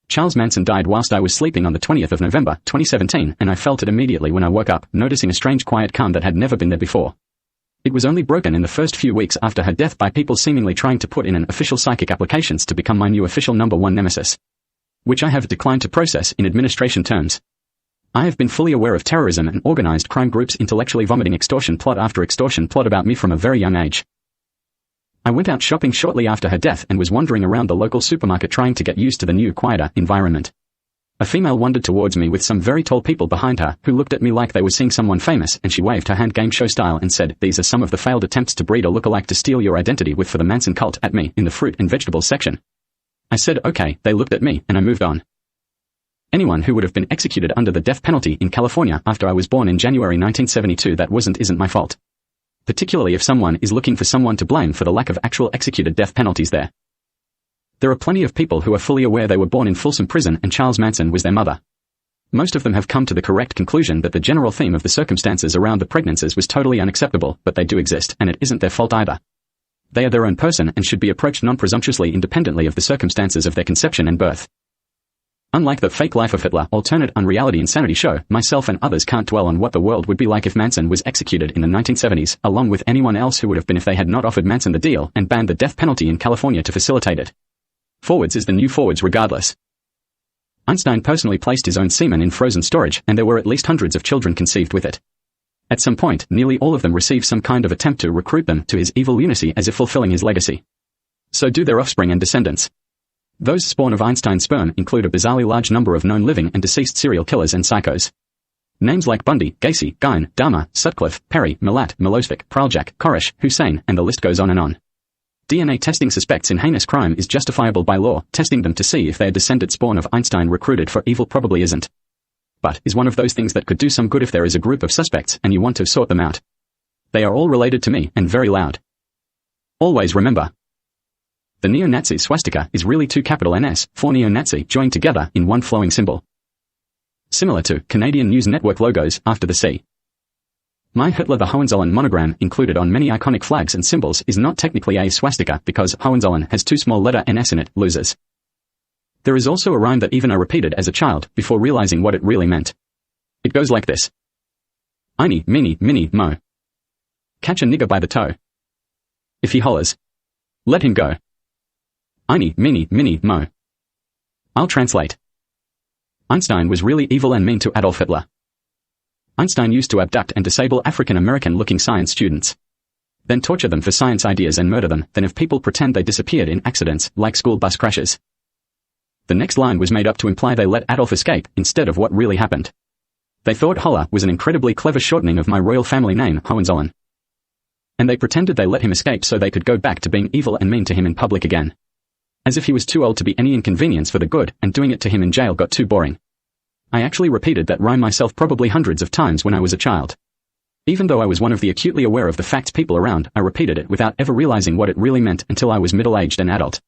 Charles Manson died whilst I was sleeping on the 20th of November, 2017, and I felt it immediately when I woke up, noticing a strange quiet calm that had never been there before. It was only broken in the first few weeks after her death by people seemingly trying to put in an official psychic applications to become my new official #1 nemesis, which I have declined to process in administration terms. I have been fully aware of terrorism and organized crime groups intellectually vomiting extortion plot after extortion plot about me from a very young age. I went out shopping shortly after her death and was wandering around the local supermarket trying to get used to the new, quieter environment. A female wandered towards me with some very tall people behind her, who looked at me like they were seeing someone famous, and she waved her hand game show style and said, "These are some of the failed attempts to breed a lookalike to steal your identity with for the Manson cult," at me in the fruit and vegetables section. I said okay, they looked at me, and I moved on. Anyone who would have been executed under the death penalty in California after I was born in January 1972, that isn't my fault. Particularly if someone is looking for someone to blame for the lack of actual executed death penalties there. There are plenty of people who are fully aware they were born in Folsom prison and Charles Manson was their mother. Most of them have come to the correct conclusion that the general theme of the circumstances around the pregnancies was totally unacceptable, but they do exist, and it isn't their fault either. They are their own person and should be approached non-presumptuously independently of the circumstances of their conception and birth. Unlike the fake life of Hitler alternate unreality insanity show, myself and others can't dwell on what the world would be like if Manson was executed in the 1970s, along with anyone else who would have been if they had not offered Manson the deal and banned the death penalty in California to facilitate it. Forwards is the new forwards regardless. Einstein personally placed his own semen in frozen storage, and there were at least hundreds of children conceived with it. At some point, nearly all of them received some kind of attempt to recruit them to his evil lunacy as if fulfilling his legacy. So do their offspring and descendants. Those spawn of Einstein's sperm include a bizarrely large number of known living and deceased serial killers and psychos. Names like Bundy, Gacy, Gein, Dahmer, Sutcliffe, Perry, Milat, Milosevic, Praljak, Koresh, Hussein, and the list goes on and on. DNA testing suspects in heinous crime is justifiable by law. Testing them to see if their descended spawn of Einstein recruited for evil probably isn't. But is one of those things that could do some good if there is a group of suspects and you want to sort them out. They are all related to me and very loud. Always remember. The neo-Nazi swastika is really two capital NS, for neo-Nazi joined together in one flowing symbol. Similar to Canadian News Network logos after the C. My Hitler the Hohenzollern monogram included on many iconic flags and symbols is not technically a swastika because Hohenzollern has two small letter NS in it, losers. There is also a rhyme that even I repeated as a child before realizing what it really meant. It goes like this. Einy, meeny, mini, mo. Catch a nigger by the toe. If he hollers, let him go. Einy, meeny, mini, mo. I'll translate. Einstein was really evil and mean to Adolf Hitler. Einstein used to abduct and disable African-American-looking science students. Then torture them for science ideas and murder them, then if people pretend they disappeared in accidents, like school bus crashes. The next line was made up to imply they let Adolf escape, instead of what really happened. They thought Holler was an incredibly clever shortening of my royal family name, Hohenzollern. And they pretended they let him escape so they could go back to being evil and mean to him in public again. As if he was too old to be any inconvenience for the good, and doing it to him in jail got too boring. I actually repeated that rhyme myself probably hundreds of times when I was a child. Even though I was one of the acutely aware of the facts people around, I repeated it without ever realizing what it really meant until I was middle-aged and adult.